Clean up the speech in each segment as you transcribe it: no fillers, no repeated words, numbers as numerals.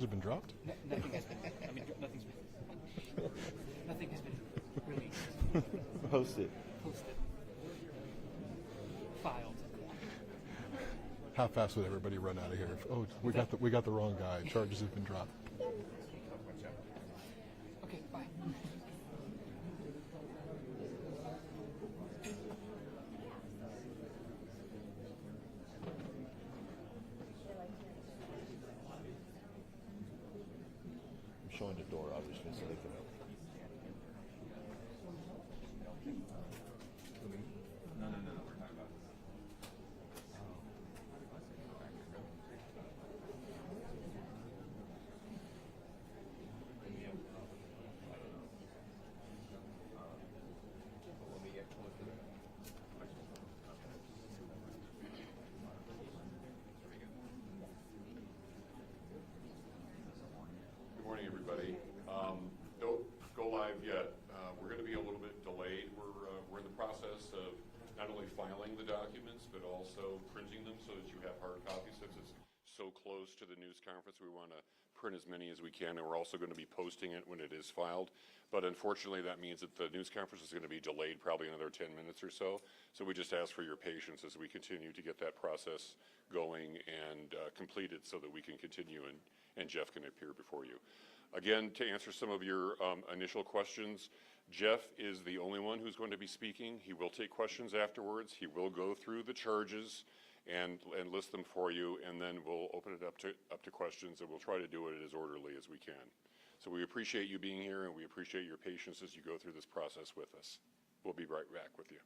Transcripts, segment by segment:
Has it been dropped? Nothing has been. I mean, nothing has been released. Posted. Posted. Filed. How fast would everybody run out of here? Oh, we got the wrong guy. Charges have been dropped. Okay, bye. I'm showing the door, obviously, so they can. No, we're talking about. When we get closer to Good morning, everybody. Don't go live yet. We're going to be a little bit delayed. We're in the process of not only filing the documents, but also printing them so that you have hard copies. Since it's so close to the news conference, we want to print as many as we can, and we're also going to be posting it when it is filed. But unfortunately, that means that the news conference is going to be delayed probably another 10 minutes or so. So we just ask for your patience as we continue to get that process going and completed so that we can continue and Jeff can appear before you. Again, to answer some of your initial questions, Jeff is the only one who's going to be speaking. He will take questions afterwards. He will go through the charges and list them for you, and then we'll open it up to questions, and we'll try to do it as orderly as we can. So we appreciate you being here, and we appreciate your patience as you go through this process with us. We'll be right back with you.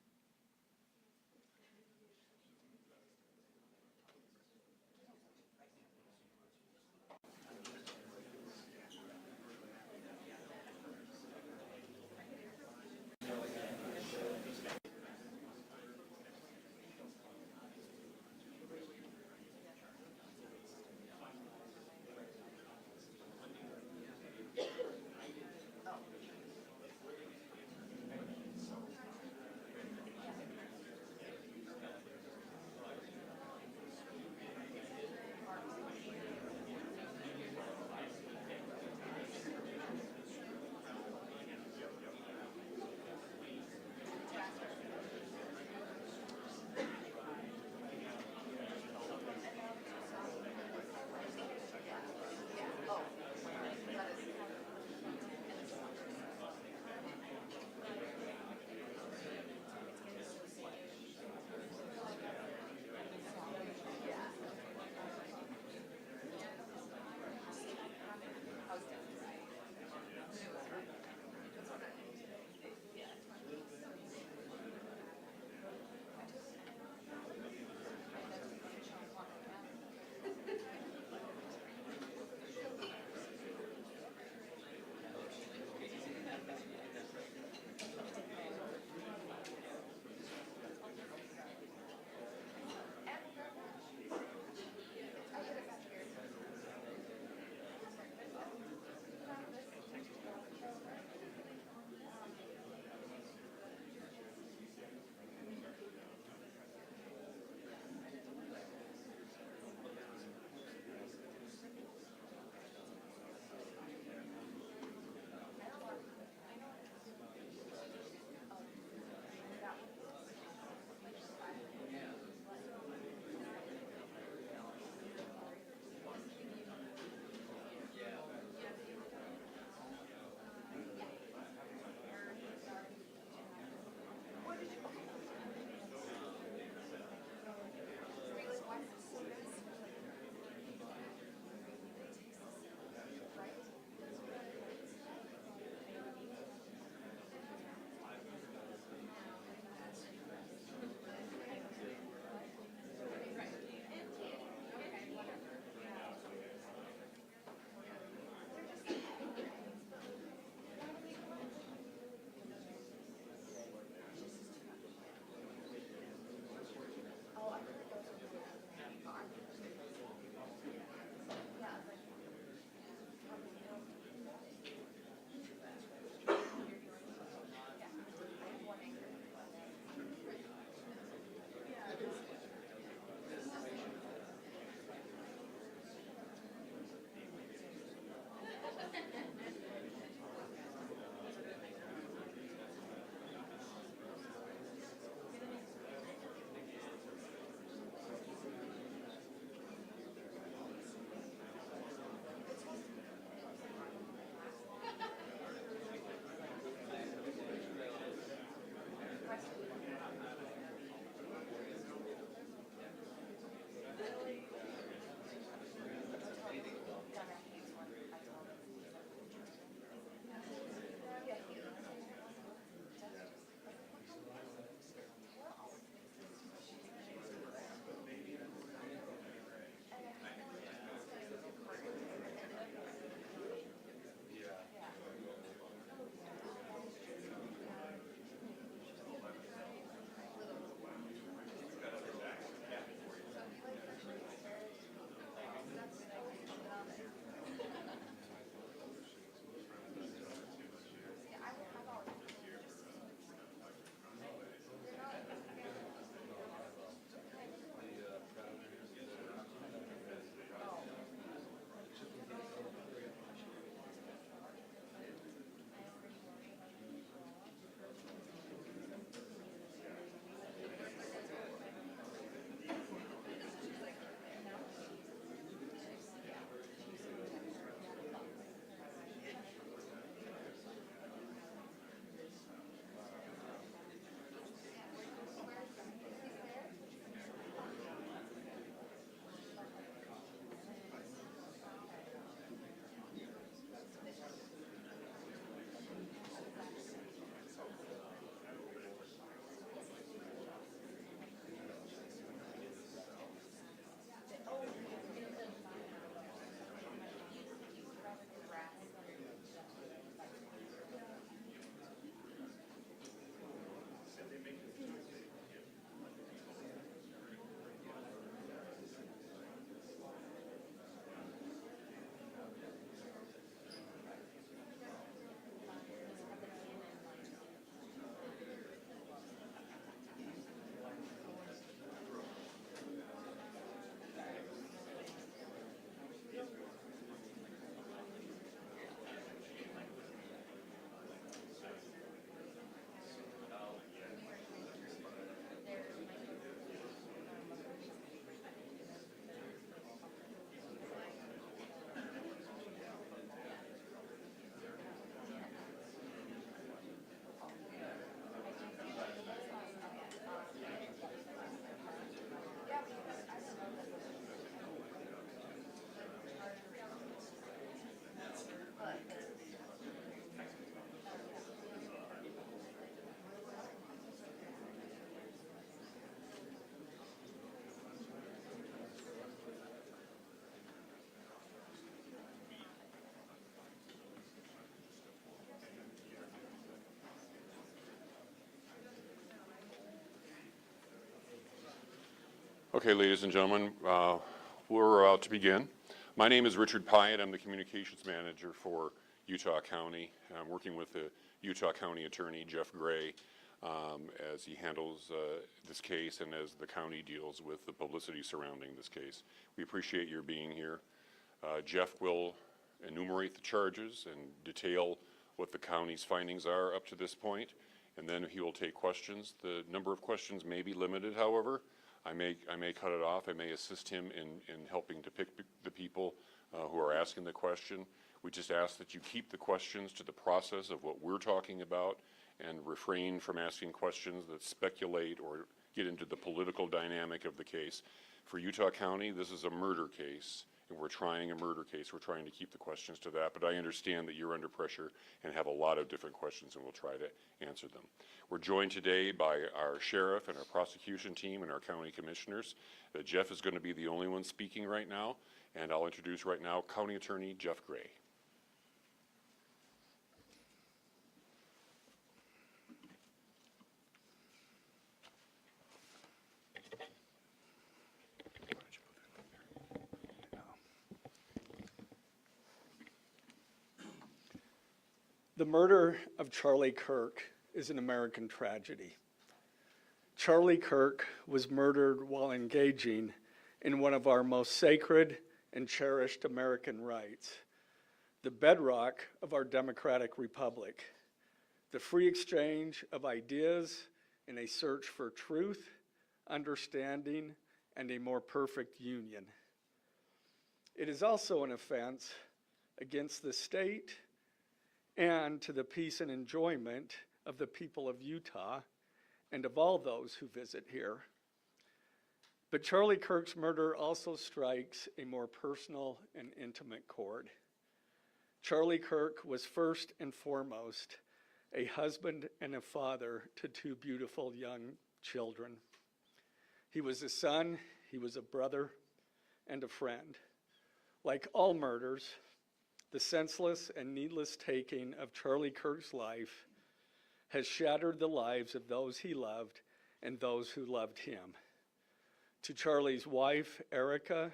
Okay, ladies and gentlemen, we're about to begin. My name is Richard Pyatt. I'm the Communications Manager for Utah County. I'm working with the Utah County Attorney, Jeff Gray, as he handles this case and as the county deals with the publicity surrounding this case. We appreciate your being here. Jeff will enumerate the charges and detail what the county's findings are up to this point, and then he will take questions. The number of questions may be limited, however. I may cut it off. I may assist him in helping to pick the people who are asking the question. We just ask that you keep the questions to the process of what we're talking about and refrain from asking questions that speculate or get into the political dynamic of the case. For Utah County, this is a murder case, and we're trying a murder case. We're trying to keep the questions to that, but I understand that you're under pressure and have a lot of different questions, and we'll try to answer them. We're joined today by our sheriff and our prosecution team and our county commissioners. Jeff is going to be the only one speaking right now, and I'll introduce right now County Attorney Jeff Gray. The murder of Charlie Kirk is an American tragedy. Charlie Kirk was murdered while engaging in one of our most sacred and cherished American rights, the bedrock of our democratic republic, the free exchange of ideas in a search for truth, understanding, and a more perfect union. It is also an offense against the state and to the peace and enjoyment of the people of Utah and of all those who visit here. But Charlie Kirk's murder also strikes a more personal and intimate chord. Charlie Kirk was first and foremost a husband and a father to two beautiful young children. He was a son, he was a brother, and a friend. Like all murders, the senseless and needless taking of Charlie Kirk's life has shattered the lives of those he loved and those who loved him. To Charlie's wife, Erica,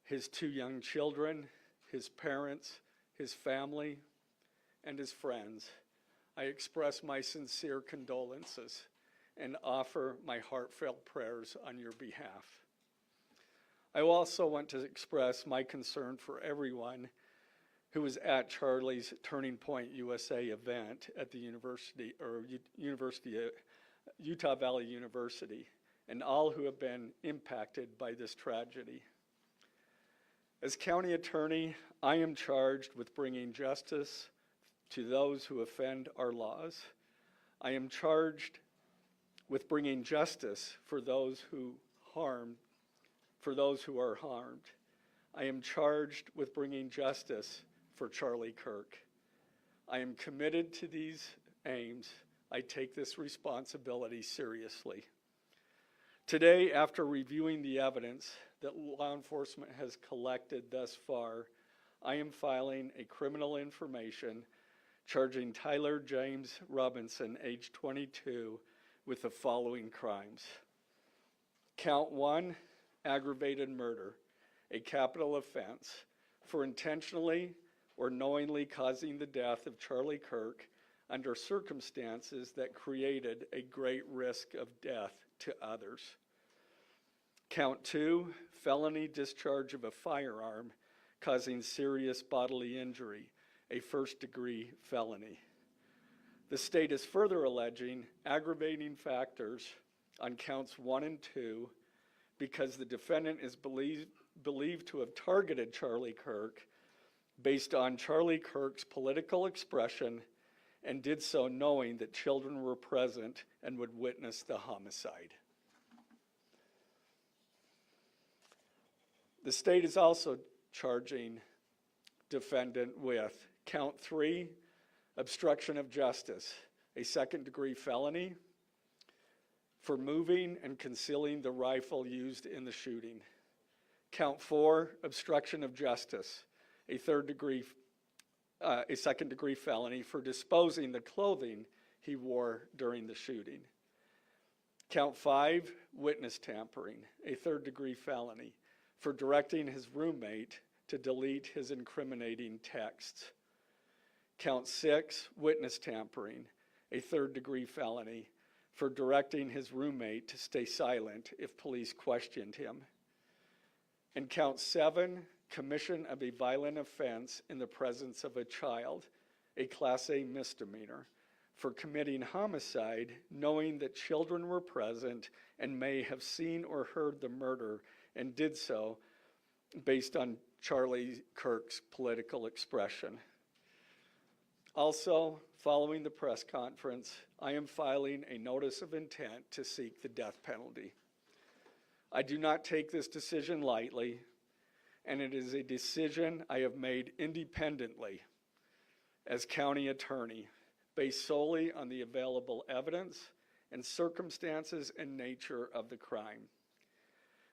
his two young children, his parents, his family, and his friends, I express my sincere condolences and offer my heartfelt prayers on your behalf. I also want to express my concern for everyone who was at Charlie's Turning Point USA event at the Utah Valley University, and all who have been impacted by this tragedy. As county attorney, I am charged with bringing justice to those who offend our laws. I am charged with bringing justice for those who are harmed. I am charged with bringing justice for Charlie Kirk. I am committed to these aims. I take this responsibility seriously. Today, after reviewing the evidence that law enforcement has collected thus far, I am filing a criminal information charging Tyler James Robinson, age 22, with the following crimes. Count 1, aggravated murder, a capital offense, for intentionally or knowingly causing the death of Charlie Kirk under circumstances that created a great risk of death to others. Count 2, felony discharge of a firearm causing serious bodily injury, a first-degree felony. The state is further alleging aggravating factors on counts 1 and 2 because the defendant is believed to have targeted Charlie Kirk based on Charlie Kirk's political expression and did so knowing that children were present and would witness the homicide. The state is also charging defendant with count 3, obstruction of justice, a second-degree felony for moving and concealing the rifle used in the shooting. Count 4, obstruction of justice, a second-degree felony for disposing the clothing he wore during the shooting. Count 5, witness tampering, a third-degree felony, for directing his roommate to delete his incriminating texts. Count 6, witness tampering, a third-degree felony, for directing his roommate to stay silent if police questioned him. And count 7, commission of a violent offense in the presence of a child, a Class A misdemeanor, for committing homicide knowing that children were present and may have seen or heard the murder and did so based on Charlie Kirk's political expression. Also, following the press conference, I am filing a notice of intent to seek the death penalty. I do not take this decision lightly, and it is a decision I have made independently as county attorney, based solely on the available evidence and circumstances and nature of the crime.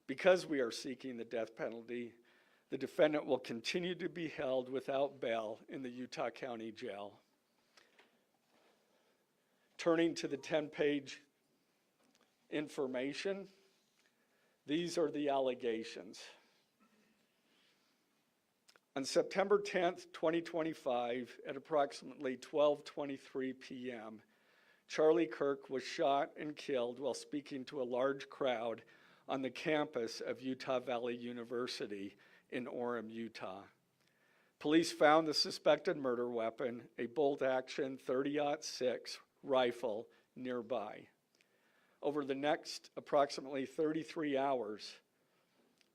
Because we are seeking the death penalty, the defendant will continue to be held without bail in the Utah County Jail. Turning to the 10-page information, these are the allegations. On September 10th, 2025, at approximately 12:23 p.m., Charlie Kirk was shot and killed while speaking to a large crowd on the campus of Utah Valley University in Orem, Utah. Police found the suspected murder weapon, a bolt-action .30-06 rifle, nearby. Over the next approximately 33 hours,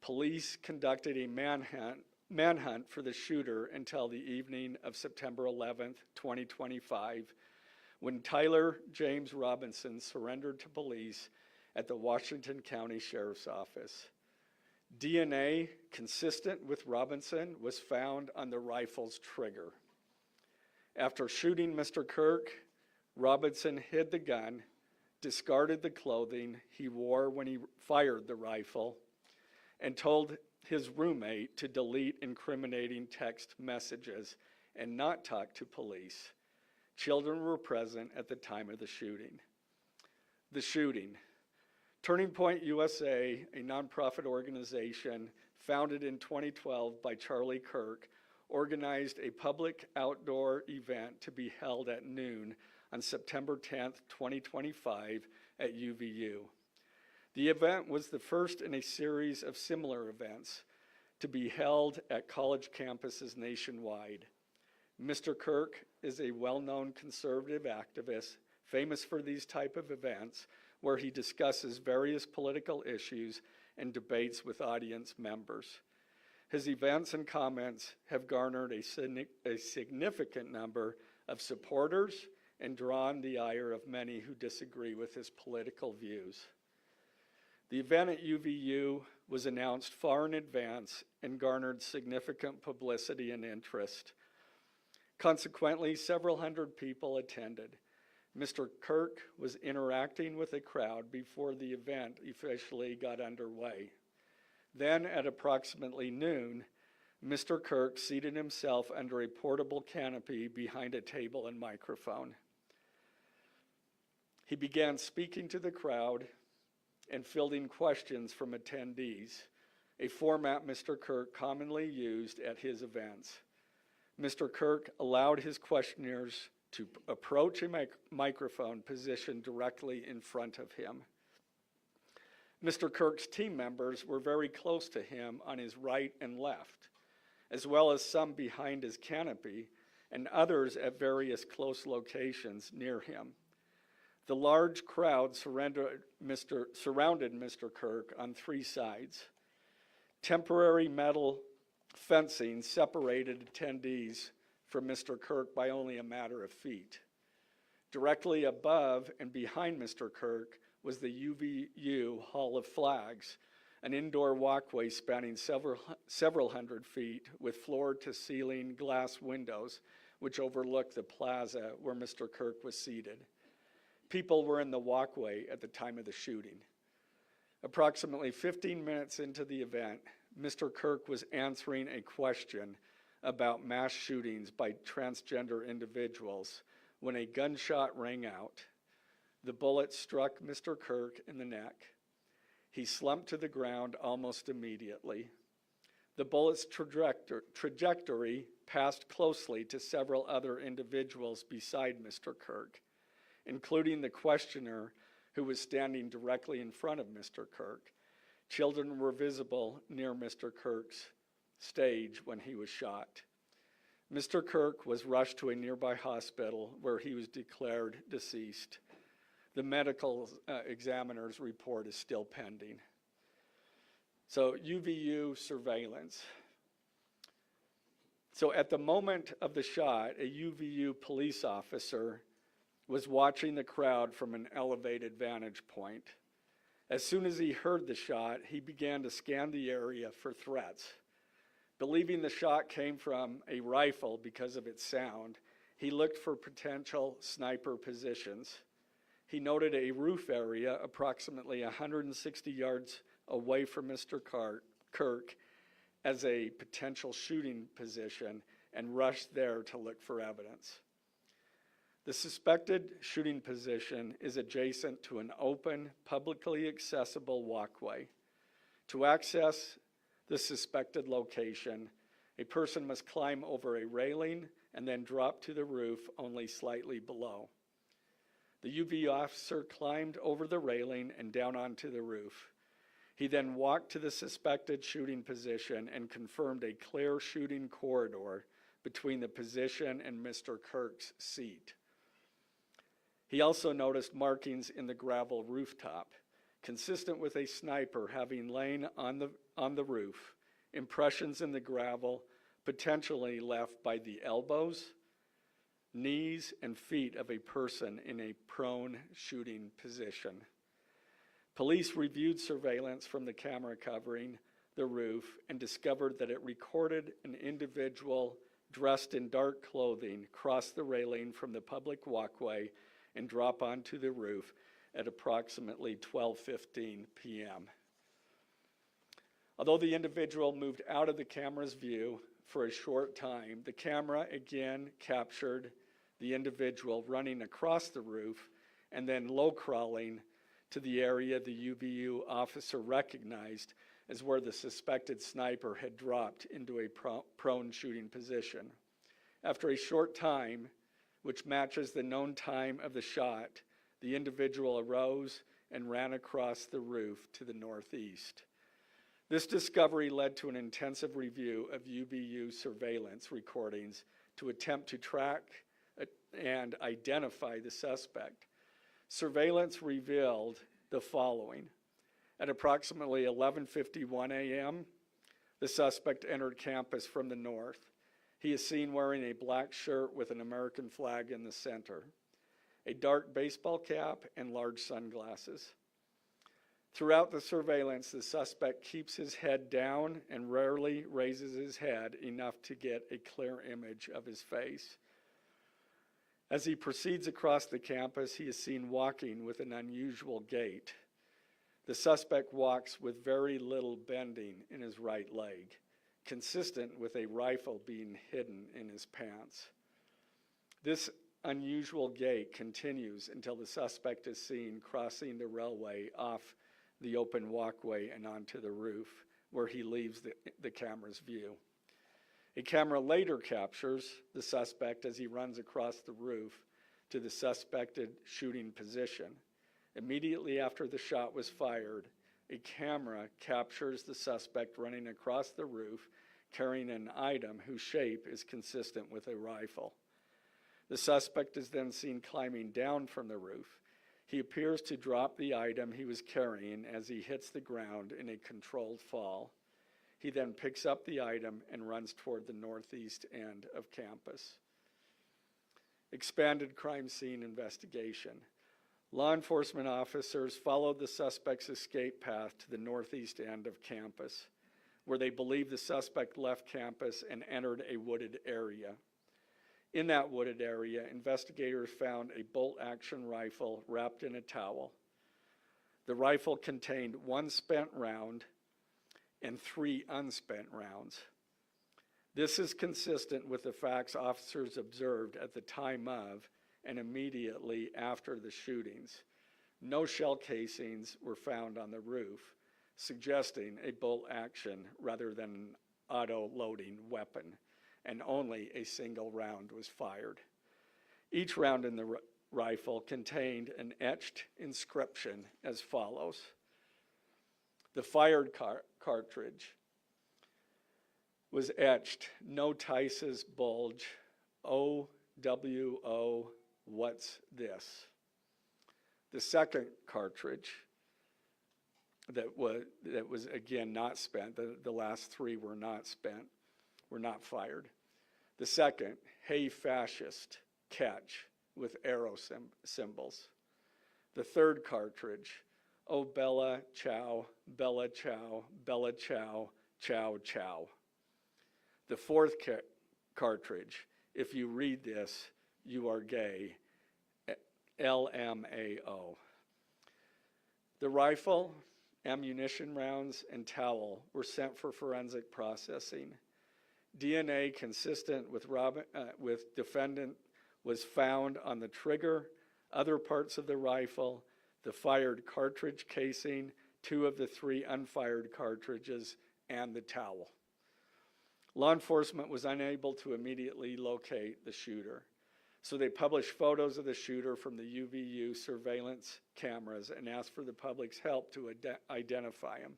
police conducted a manhunt for the shooter until the evening of September 11th, 2025, when Tyler James Robinson surrendered to police at the Washington County Sheriff's Office. DNA consistent with Robinson was found on the rifle's trigger. After shooting Mr. Kirk, Robinson hid the gun, discarded the clothing he wore when he fired the rifle, and told his roommate to delete incriminating text messages and not talk to police. Children were present at the time of the shooting. The shooting. Turning Point USA, a nonprofit organization founded in 2012 by Charlie Kirk, organized a public outdoor event to be held at noon on September 10th, 2025 at UVU. The event was the first in a series of similar events to be held at college campuses nationwide. Mr. Kirk is a well-known conservative activist, famous for these type of events, where he discusses various political issues and debates with audience members. His events and comments have garnered a significant number of supporters and drawn the ire of many who disagree with his political views. The event at UVU was announced far in advance and garnered significant publicity and interest. Consequently, several hundred people attended. Mr. Kirk was interacting with the crowd before the event officially got underway. Then, at approximately noon, Mr. Kirk seated himself under a portable canopy behind a table and microphone. He began speaking to the crowd and fielding questions from attendees, a format Mr. Kirk commonly used at his events. Mr. Kirk allowed his questioners to approach a microphone positioned directly in front of him. Mr. Kirk's team members were very close to him on his right and left, as well as some behind his canopy and others at various close locations near him. The large crowd surrounded Mr. Kirk on three sides. Temporary metal fencing separated attendees from Mr. Kirk by only a matter of feet. Directly above and behind Mr. Kirk was the UVU Hall of Flags, an indoor walkway spanning several hundred feet with floor-to-ceiling glass windows which overlooked the plaza where Mr. Kirk was seated. People were in the walkway at the time of the shooting. Approximately 15 minutes into the event, Mr. Kirk was answering a question about mass shootings by transgender individuals when a gunshot rang out. The bullet struck Mr. Kirk in the neck. He slumped to the ground almost immediately. The bullet's trajectory passed closely to several other individuals beside Mr. Kirk, including the questioner who was standing directly in front of Mr. Kirk. Children were visible near Mr. Kirk's stage when he was shot. Mr. Kirk was rushed to a nearby hospital where he was declared deceased. The medical examiner's report is still pending. So UVU surveillance. So at the moment of the shot, a UVU police officer was watching the crowd from an elevated vantage point. As soon as he heard the shot, he began to scan the area for threats. Believing the shot came from a rifle because of its sound, he looked for potential sniper positions. He noted a roof area approximately 160 yards away from Mr. Kirk as a potential shooting position and rushed there to look for evidence. The suspected shooting position is adjacent to an open, publicly accessible walkway. To access the suspected location, a person must climb over a railing and then drop to the roof only slightly below. The UV officer climbed over the railing and down onto the roof. He then walked to the suspected shooting position and confirmed a clear shooting corridor between the position and Mr. Kirk's seat. He also noticed markings in the gravel rooftop, consistent with a sniper having lain on the roof, impressions in the gravel potentially left by the elbows, knees, and feet of a person in a prone shooting position. Police reviewed surveillance from the camera covering the roof and discovered that it recorded an individual dressed in dark clothing cross the railing from the public walkway and drop onto the roof at approximately 12:15 p.m. Although the individual moved out of the camera's view for a short time, the camera again captured the individual running across the roof and then low crawling to the area the UVU officer recognized as where the suspected sniper had dropped into a prone shooting position. After a short time, which matches the known time of the shot, the individual arose and ran across the roof to the northeast. This discovery led to an intensive review of UVU surveillance recordings to attempt to track and identify the suspect. Surveillance revealed the following. At approximately 11:51 a.m., the suspect entered campus from the north. He is seen wearing a black shirt with an American flag in the center, a dark baseball cap, and large sunglasses. Throughout the surveillance, the suspect keeps his head down and rarely raises his head enough to get a clear image of his face. As he proceeds across the campus, he is seen walking with an unusual gait. The suspect walks with very little bending in his right leg, consistent with a rifle being hidden in his pants. This unusual gait continues until the suspect is seen crossing the railway off the open walkway and onto the roof, where he leaves the camera's view. A camera later captures the suspect as he runs across the roof to the suspected shooting position. Immediately after the shot was fired, a camera captures the suspect running across the roof carrying an item whose shape is consistent with a rifle. The suspect is then seen climbing down from the roof. He appears to drop the item he was carrying as he hits the ground in a controlled fall. He then picks up the item and runs toward the northeast end of campus. Expanded crime scene investigation. Law enforcement officers followed the suspect's escape path to the northeast end of campus, where they believe the suspect left campus and entered a wooded area. In that wooded area, investigators found a bolt-action rifle wrapped in a towel. The rifle contained 1 spent round and 3 unspent rounds. This is consistent with the facts officers observed at the time of and immediately after the shootings. No shell casings were found on the roof, suggesting a bolt action rather than an auto-loading weapon, and only a single round was fired. Each round in the rifle contained an etched inscription as follows. The fired cartridge was etched, "No Tice's bulge, OWO, what's this?" The second cartridge that was again not spent, the last three were not spent, were not fired. The second, "Hey Fascist, catch," with arrow symbols. The third cartridge, "Oh Bella Ciao, Bella Ciao, Bella Ciao, Ciao Ciao." The fourth cartridge, "If you read this, you are gay," LMAO. The rifle, ammunition rounds, and towel were sent for forensic processing. DNA consistent with defendant was found on the trigger, other parts of the rifle, the fired cartridge casing, 2 of the 3 unfired cartridges, and the towel. Law enforcement was unable to immediately locate the shooter, so they published photos of the shooter from the UVU surveillance cameras and asked for the public's help to identify him.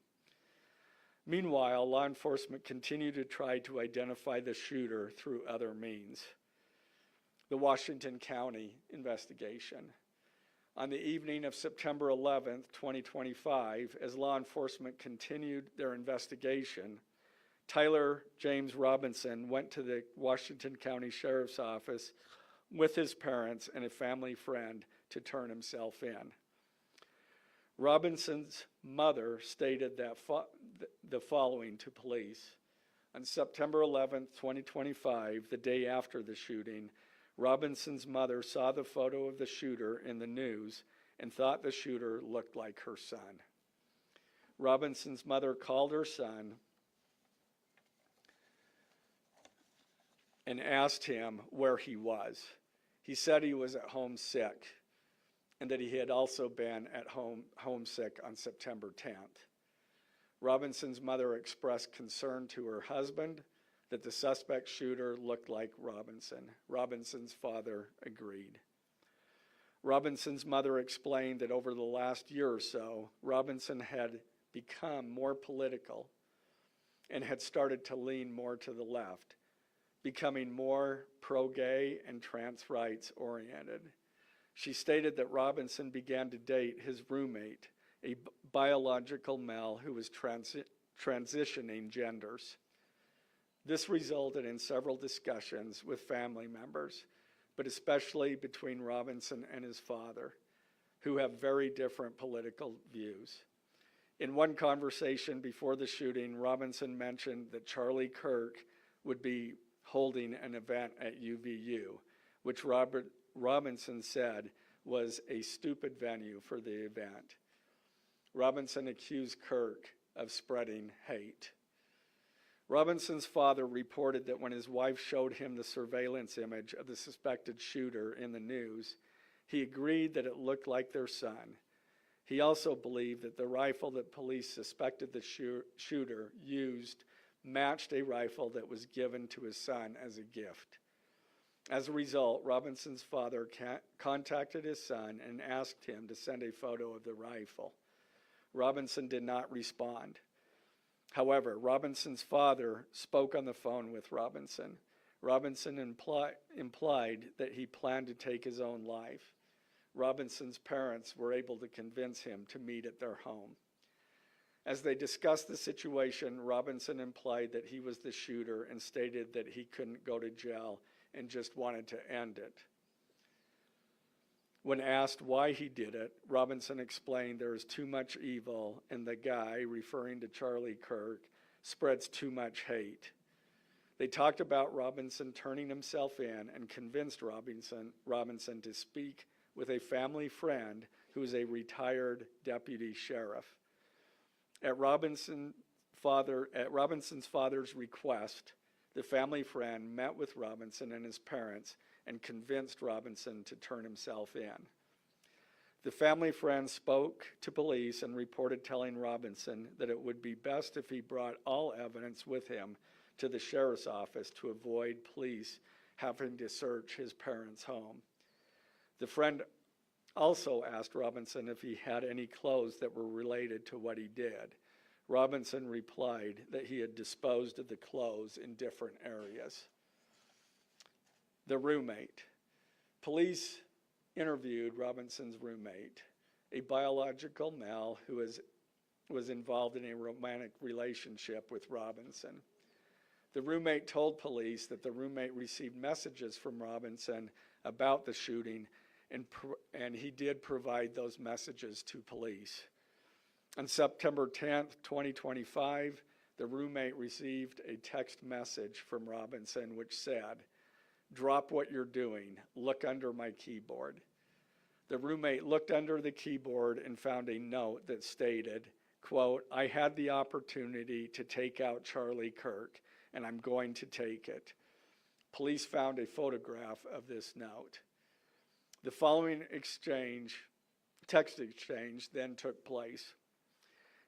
Meanwhile, law enforcement continued to try to identify the shooter through other means. The Washington County investigation. On the evening of September 11th, 2025, as law enforcement continued their investigation, Tyler James Robinson went to the Washington County Sheriff's Office with his parents and a family friend to turn himself in. Robinson's mother stated that the following to police. On September 11th, 2025, the day after the shooting, Robinson's mother saw the photo of the shooter in the news and thought the shooter looked like her son. Robinson's mother called her son and asked him where he was. He said he was at home sick and that he had also been at home homesick on September 10th. Robinson's mother expressed concern to her husband that the suspect shooter looked like Robinson. Robinson's father agreed. Robinson's mother explained that over the last year or so, Robinson had become more political and had started to lean more to the left, becoming more pro-gay and trans rights oriented. She stated that Robinson began to date his roommate, a biological male who was transitioning genders. This resulted in several discussions with family members, but especially between Robinson and his father, who have very different political views. In one conversation before the shooting, Robinson mentioned that Charlie Kirk would be holding an event at UVU, which Robinson said was a stupid venue for the event. Robinson accused Kirk of spreading hate. Robinson's father reported that when his wife showed him the surveillance image of the suspected shooter in the news, he agreed that it looked like their son. He also believed that the rifle that police suspected the shooter used matched a rifle that was given to his son as a gift. As a result, Robinson's father contacted his son and asked him to send a photo of the rifle. Robinson did not respond. However, Robinson's father spoke on the phone with Robinson. Robinson implied that he planned to take his own life. Robinson's parents were able to convince him to meet at their home. As they discussed the situation, Robinson implied that he was the shooter and stated that he couldn't go to jail and just wanted to end it. When asked why he did it, Robinson explained there is too much evil and the guy, referring to Charlie Kirk, spreads too much hate. They talked about Robinson turning himself in and convinced Robinson to speak with a family friend who is a retired deputy sheriff. At Robinson's father's request, the family friend met with Robinson and his parents and convinced Robinson to turn himself in. The family friend spoke to police and reported telling Robinson that it would be best if he brought all evidence with him to the sheriff's office to avoid police having to search his parents' home. The friend also asked Robinson if he had any clothes that were related to what he did. Robinson replied that he had disposed of the clothes in different areas. The roommate. Police interviewed Robinson's roommate, a biological male who was involved in a romantic relationship with Robinson. The roommate told police that the roommate received messages from Robinson about the shooting, and he did provide those messages to police. On September 10th, 2025, the roommate received a text message from Robinson which said, "Drop what you're doing, look under my keyboard." The roommate looked under the keyboard and found a note that stated, quote, "I had the opportunity to take out Charlie Kirk, and I'm going to take it." Police found a photograph of this note. The following text exchange, then took place.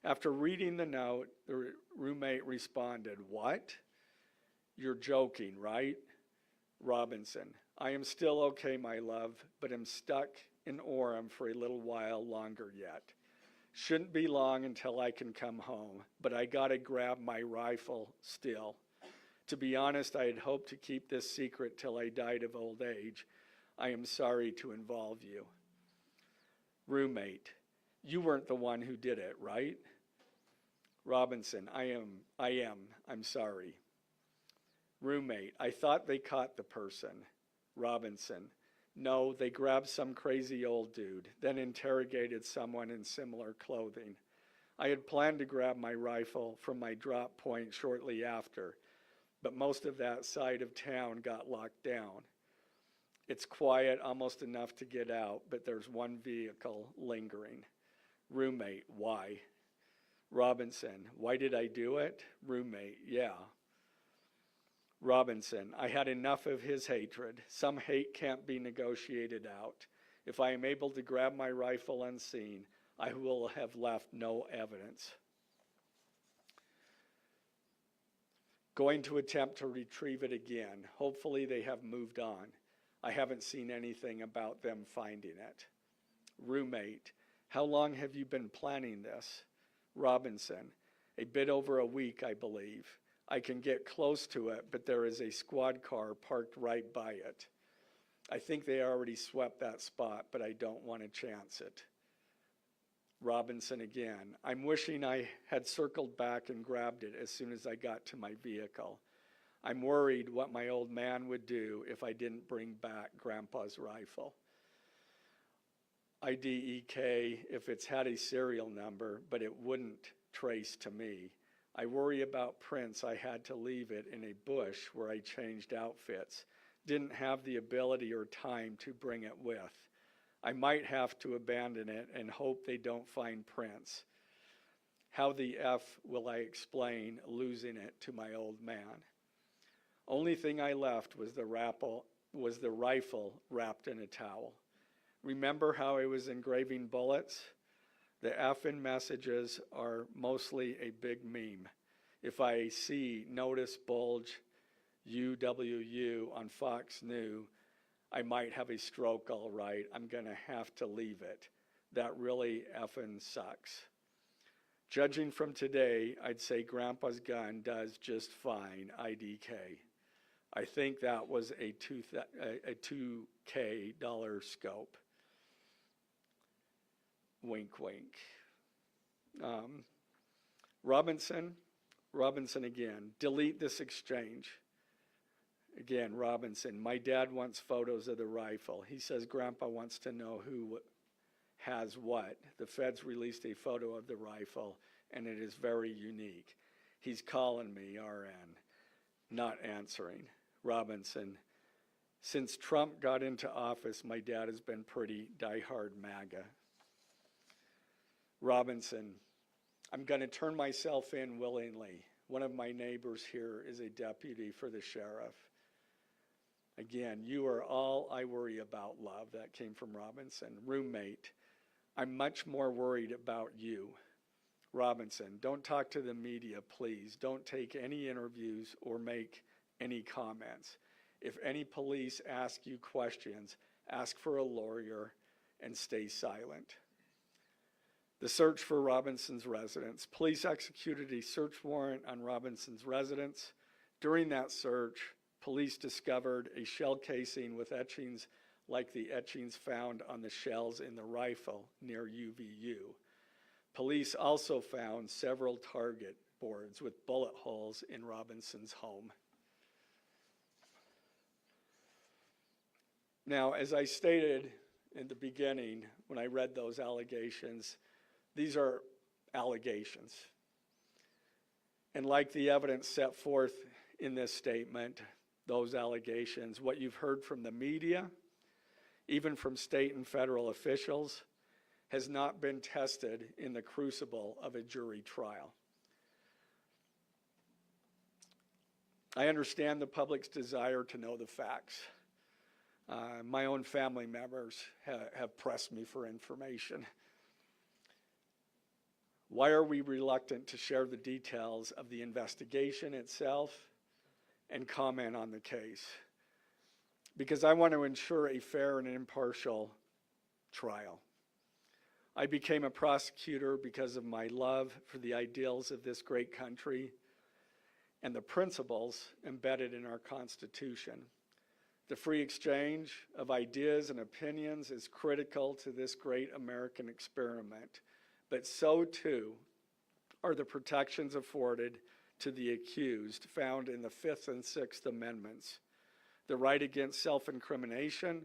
After reading the note, the roommate responded, "What? You're joking, right?" Robinson, "I am still okay, my love, but am stuck in Orem for a little while longer yet. Shouldn't be long until I can come home, but I gotta grab my rifle still. To be honest, I had hoped to keep this secret till I died of old age. I am sorry to involve you." Roommate, "You weren't the one who did it, right?" Robinson, I am. I'm sorry." Roommate, "I thought they caught the person." Robinson, "No, they grabbed some crazy old dude, then interrogated someone in similar clothing. I had planned to grab my rifle from my drop point shortly after, but most of that side of town got locked down. It's quiet, almost enough to get out, but there's one vehicle lingering." Roommate, "Why?" Robinson, "Why did I do it?" Roommate, "Yeah." Robinson, "I had enough of his hatred. Some hate can't be negotiated out. If I am able to grab my rifle unseen, I will have left no evidence. Going to attempt to retrieve it again. Hopefully they have moved on. I haven't seen anything about them finding it." Roommate, "How long have you been planning this?" Robinson, "A bit over a week, I believe. I can get close to it, but there is a squad car parked right by it. I think they already swept that spot, but I don't want to chance it." Robinson again, "I'm wishing I had circled back and grabbed it as soon as I got to my vehicle. I'm worried what my old man would do if I didn't bring back Grandpa's rifle. IDEK if it's had a serial number, but it wouldn't trace to me. I worry about prints. I had to leave it in a bush where I changed outfits. Didn't have the ability or time to bring it with. I might have to abandon it and hope they don't find prints. How the F will I explain losing it to my old man? Only thing I left was the rifle wrapped in a towel. Remember how I was engraving bullets? The F in messages are mostly a big meme. If I see notice bulge UWU on Fox News, I might have a stroke all right. I'm gonna have to leave it. That really effing sucks. Judging from today, I'd say Grandpa's gun does just fine, IDK. I think that was a $2K scope. Wink, wink. Robinson again, delete this exchange. Again, Robinson, my dad wants photos of the rifle. He says Grandpa wants to know who has what. The feds released a photo of the rifle, and it is very unique. He's calling me, RN, not answering. Robinson, since Trump got into office, my dad has been pretty diehard MAGA. Robinson, I'm going to turn myself in willingly. One of my neighbors here is a deputy for the sheriff. Again, you are all I worry about, love. That came from Robinson. Roommate, I'm much more worried about you. Robinson, don't talk to the media, please. Don't take any interviews or make any comments. If any police ask you questions, ask for a lawyer and stay silent. The search for Robinson's residence. Police executed a search warrant on Robinson's residence. During that search, police discovered a shell casing with etchings like the etchings found on the shells in the rifle near UVU. Police also found several target boards with bullet holes in Robinson's home. Now, as I stated in the beginning, when I read those allegations, these are allegations. And like the evidence set forth in this statement, those allegations, what you've heard from the media, even from state and federal officials, has not been tested in the crucible of a jury trial. I understand the public's desire to know the facts. My own family members have pressed me for information. Why are we reluctant to share the details of the investigation itself and comment on the case? Because I want to ensure a fair and impartial trial. I became a prosecutor because of my love for the ideals of this great country and the principles embedded in our Constitution. The free exchange of ideas and opinions is critical to this great American experiment, but so too are the protections afforded to the accused found in the Fifth and Sixth Amendments. The right against self-incrimination,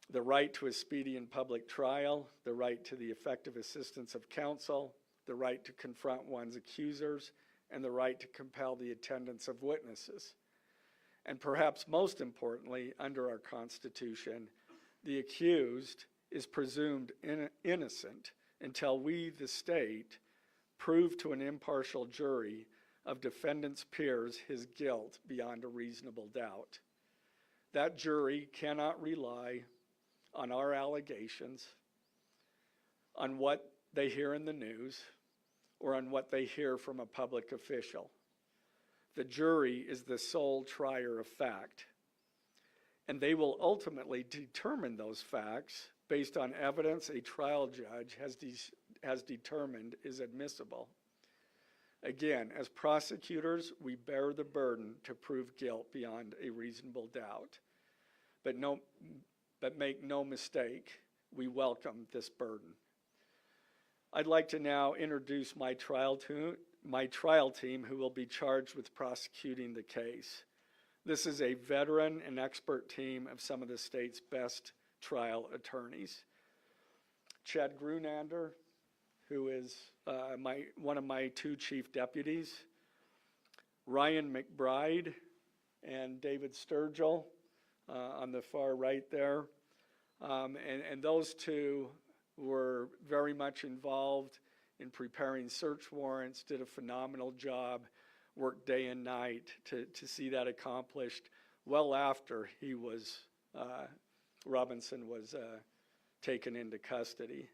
the right to a speedy and public trial, the right to the effective assistance of counsel, the right to confront one's accusers, and the right to compel the attendance of witnesses. And perhaps most importantly, under our Constitution, the accused is presumed innocent until we, the state, prove to an impartial jury of defendant's peers his guilt beyond a reasonable doubt. That jury cannot rely on our allegations, on what they hear in the news, or on what they hear from a public official. The jury is the sole trier of fact, and they will ultimately determine those facts based on evidence a trial judge has determined is admissible. Again, as prosecutors, we bear the burden to prove guilt beyond a reasonable doubt. But make no mistake, we welcome this burden. I'd like to now introduce my trial team who will be charged with prosecuting the case. This is a veteran and expert team of some of the state's best trial attorneys. Chad Grunander, who is one of my two chief deputies, Ryan McBride and David Sturgill on the far right there. And those two were very much involved in preparing search warrants, did a phenomenal job, worked day and night to see that accomplished well after Robinson was taken into custody.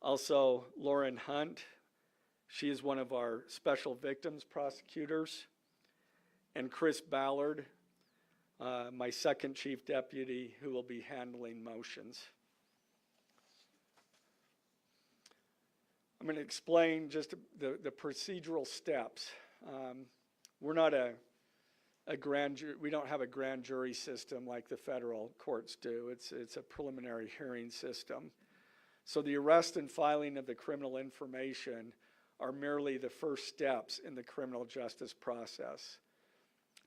Also, Lauren Hunt, she is one of our special victims prosecutors, and Chris Ballard, my second chief deputy, who will be handling motions. I'm going to explain just the procedural steps. We're not a grand jury. We don't have a grand jury system like the federal courts do. It's a preliminary hearing system. So the arrest and filing of the criminal information are merely the first steps in the criminal justice process.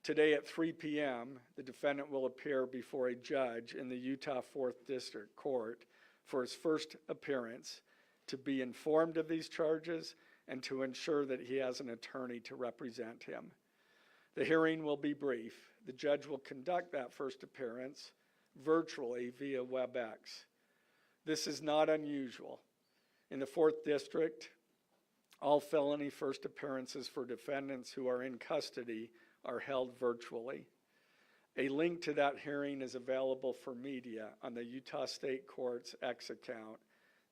Today at 3 p.m., the defendant will appear before a judge in the Utah 4th District Court for his first appearance to be informed of these charges and to ensure that he has an attorney to represent him. The hearing will be brief. The judge will conduct that first appearance virtually via WebEx. This is not unusual. In the 4th District, all felony first appearances for defendants who are in custody are held virtually. A link to that hearing is available for media on the Utah State Courts X account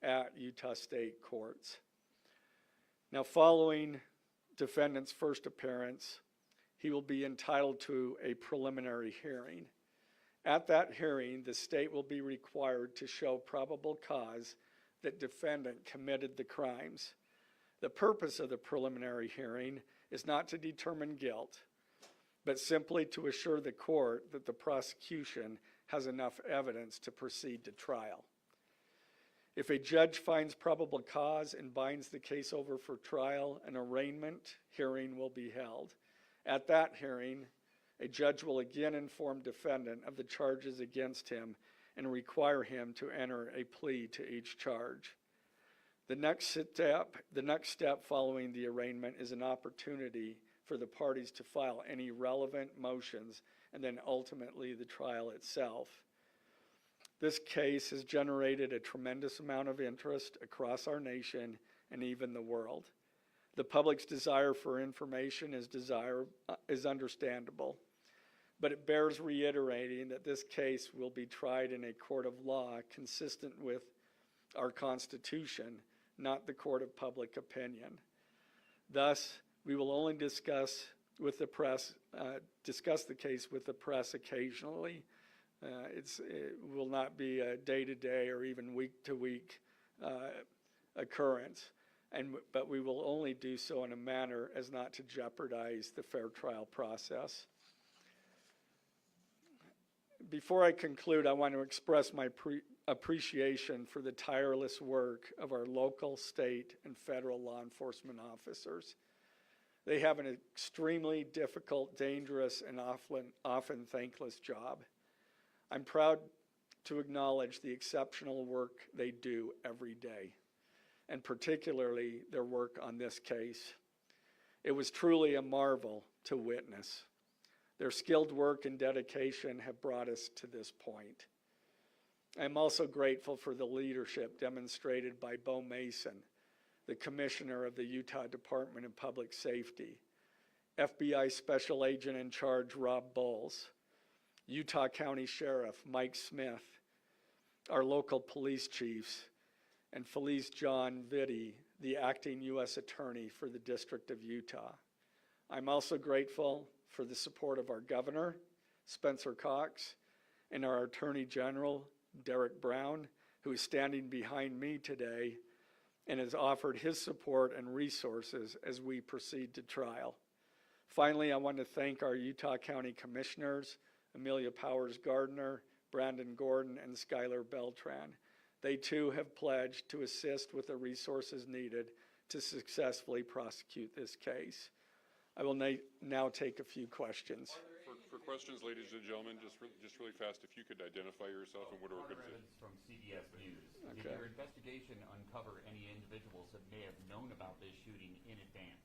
at Utah State Courts. Now, following defendant's first appearance, he will be entitled to a preliminary hearing. At that hearing, the state will be required to show probable cause that defendant committed the crimes. The purpose of the preliminary hearing is not to determine guilt, but simply to assure the court that the prosecution has enough evidence to proceed to trial. If a judge finds probable cause and binds the case over for trial, an arraignment hearing will be held. At that hearing, a judge will again inform defendant of the charges against him and require him to enter a plea to each charge. The next step following the arraignment is an opportunity for the parties to file any relevant motions and then ultimately the trial itself. This case has generated a tremendous amount of interest across our nation and even the world. The public's desire for information is understandable, but it bears reiterating that this case will be tried in a court of law consistent with our Constitution, not the court of public opinion. Thus, we will only discuss the case with the press occasionally. It will not be a day-to-day or even week-to-week occurrence, but we will only do so in a manner as not to jeopardize the fair trial process. Before I conclude, I want to express my appreciation for the tireless work of our local, state, and federal law enforcement officers. They have an extremely difficult, dangerous, and often thankless job. I'm proud to acknowledge the exceptional work they do every day, and particularly their work on this case. It was truly a marvel to witness. Their skilled work and dedication have brought us to this point. I'm also grateful for the leadership demonstrated by Bo Mason, the Commissioner of the Utah Department of Public Safety, FBI Special Agent in Charge Rob Bowles, Utah County Sheriff Mike Smith, our local police chiefs, and Felice John Vitti, the acting U.S. Attorney for the District of Utah. I'm also grateful for the support of our Governor, Spencer Cox, and our Attorney General, Derek Brown, who is standing behind me today and has offered his support and resources as we proceed to trial. Finally, I want to thank our Utah County Commissioners, Amelia Powers Gardner, Brandon Gordon, and Skylar Beltran. They too have pledged to assist with the resources needed to successfully prosecute this case. I will now take a few questions. For questions, ladies and gentlemen, just really fast, if you could identify yourself and what organization. From CBS News. Okay. Did your investigation uncover any individuals that may have known about this shooting in advance?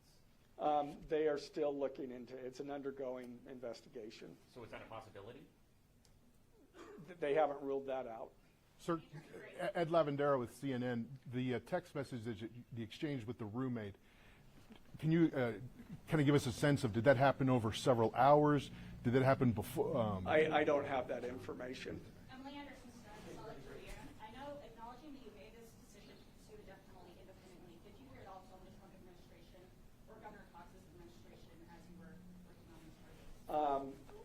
They are still looking into it. It's an undergoing investigation. So is that a possibility? They haven't ruled that out. Sir, Ed Lavandera with CNN, the text message, the exchange with the roommate, can you kind of give us a sense of, did that happen over several hours? Did that happen before? I don't have that information. Emily Anderson, Solid Career. I know, acknowledging that you made this decision to pursue the death penalty independently, did you hear it also from the Trump administration or Governor Cox's administration as you were working on these charges?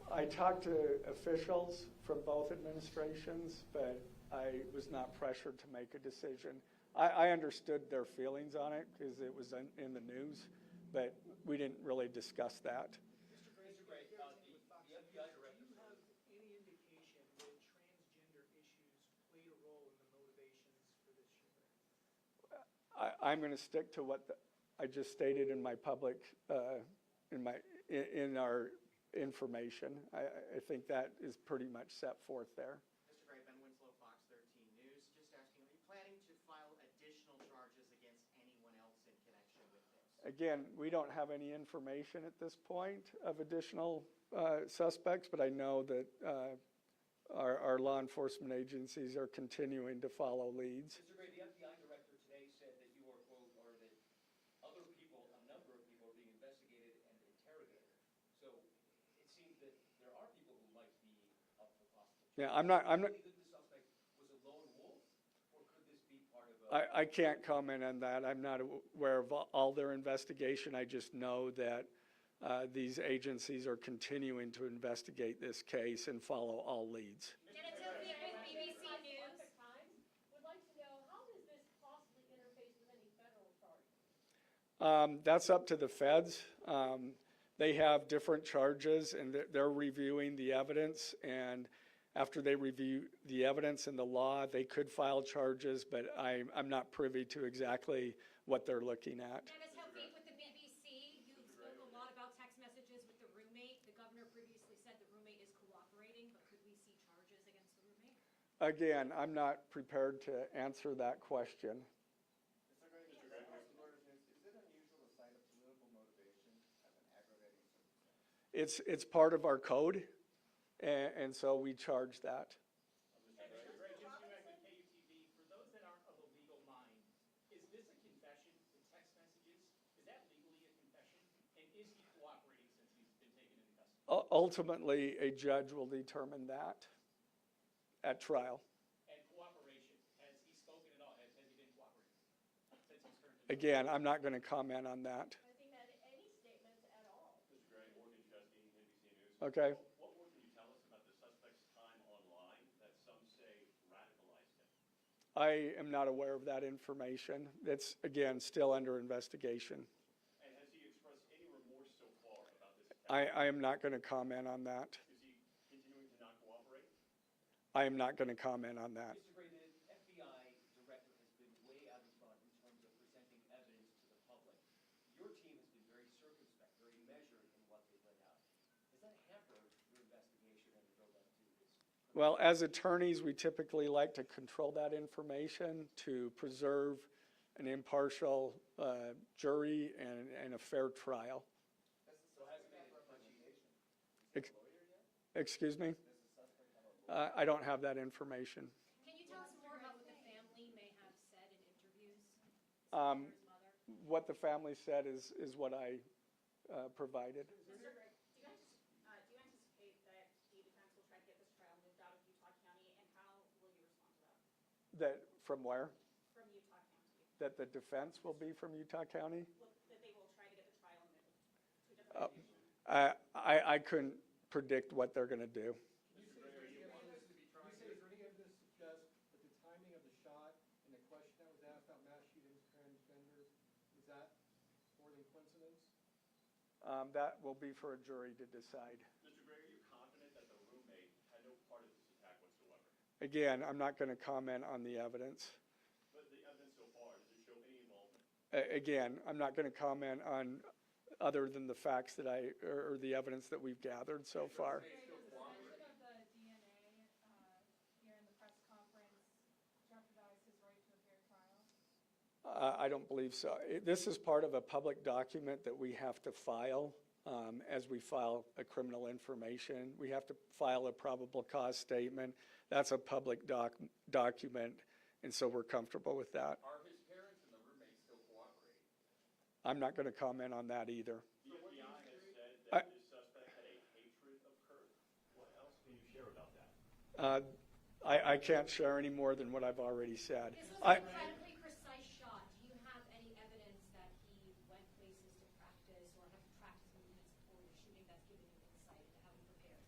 I talked to officials from both administrations, but I was not pressured to make a decision. I understood their feelings on it because it was in the news, but we didn't really discuss that. Mr. Gray, the FBI director. Do you have any indication that transgender issues played a role in the motivations for this shooting? I'm going to stick to what I just stated in my public, in our information. I think that is pretty much set forth there. Mr. Gray, Ben Winslow, Fox 13 News. Just asking, are you planning to file additional charges against anyone else in connection with this? Again, we don't have any information at this point of additional suspects, but I know that our law enforcement agencies are continuing to follow leads. Mr. Gray, the FBI director today said that you are, quote, or that other people, a number of people are being investigated and interrogated. So it seems that there are people who might be Yeah, I'm not, That the suspect was a lone wolf, or could this be part of a? I can't comment on that. I'm not aware of all their investigation. I just know that these agencies are continuing to investigate this case and follow all leads. Jenna Tilby with BBC News. Times would like to know, how does this possibly interface with any federal charges? That's up to the feds. They have different charges, and they're reviewing the evidence, and after they review the evidence and the law, they could file charges, but I'm not privy to exactly what they're looking at. Jenna Tilby with the BBC. You spoke a lot about text messages with the roommate. The governor previously said the roommate is cooperating, but could we see charges against the roommate? Again, I'm not prepared to answer that question. Mr. Gray, is it unusual to cite a political motivation as an aggravating circumstance? It's part of our code, and so we charge that. Mr. Gray, Jim Sumac with KUTV. For those that aren't of a legal mind, is this a confession, the text messages? Is that legally a confession? And is he cooperating since he's been taken into custody? Ultimately, a judge will determine that at trial. And cooperation, has he spoken at all? Has he been cooperating since he's turned into? Again, I'm not going to comment on that. I think that any statements at all. Mr. Gray, Morgan Chesky, NBC News. Okay. What more can you tell us about the suspect's time online that some say radicalized him? I am not aware of that information. It's, again, still under investigation. And has he expressed any remorse so far about this attack? I am not going to comment on that. Is he continuing to not cooperate? I am not going to comment on that. Mr. Gray, the FBI director has been way out in front in terms of presenting evidence to the public. Your team has been very circumspect, very measured in what they let out. Has that hampered your investigation and the build-up to this? Well, as attorneys, we typically like to control that information to preserve an impartial jury and a fair trial. So has it made a differentiation? Ex- Excuse me? I don't have that information. Can you tell us more about what the family may have said in interviews? Um, His mother? What the family said is what I provided. Mr. Gray, do you anticipate that the defense will try to get this trial moved out of Utah County, and how will you respond to that? That, from where? From Utah County? That the defense will be from Utah County? That they will try to get the trial moved to a different location? I couldn't predict what they're going to do. You say, is there any of this suggest that the timing of the shot and the question that was asked about mass shootings, transgenders, is that more than coincidence? That will be for a jury to decide. Mr. Gray, are you confident that the roommate had no part of this attack whatsoever? Again, I'm not going to comment on the evidence. But the evidence so far, does it show any involvement? Again, I'm not going to comment on other than the facts that or the evidence that we've gathered so far. Suspension of the DNA here in the press conference jeopardize his right to a fair trial? I don't believe so. This is part of a public document that we have to file as we file a criminal information. We have to file a probable cause statement. That's a public document, and so we're comfortable with that. Are his parents and the roommate still cooperating? I'm not going to comment on that either. The FBI has said that this suspect had a hatred of Kirk. What else can you share about that? I can't share any more than what I've already said. This was an incredibly precise shot. Do you have any evidence that he went places to practice or had to practice movements before the shooting that's given you insight into how he prepared?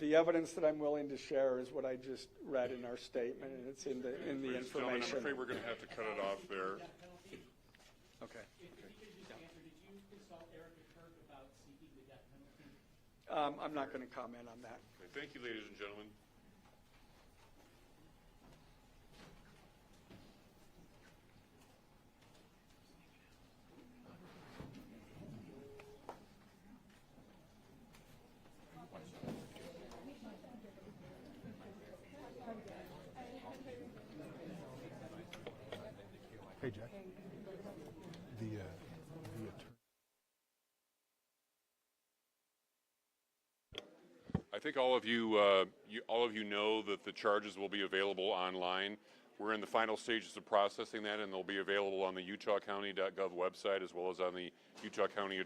The evidence that I'm willing to share is what I just read in our statement, and it's in the Ladies and gentlemen, I'm information. afraid we're going to have to cut it off there. Okay. If you could just answer, did you consult Erica Kirk about seeking the death penalty? I'm not going to comment on that. Okay, thank you, ladies and gentlemen. Hey, Jack. The attorney. I think all of you know that the charges will be available online. We're in the final stages of processing that, and they'll be available on the utahcounty.gov website as well as on the Utah County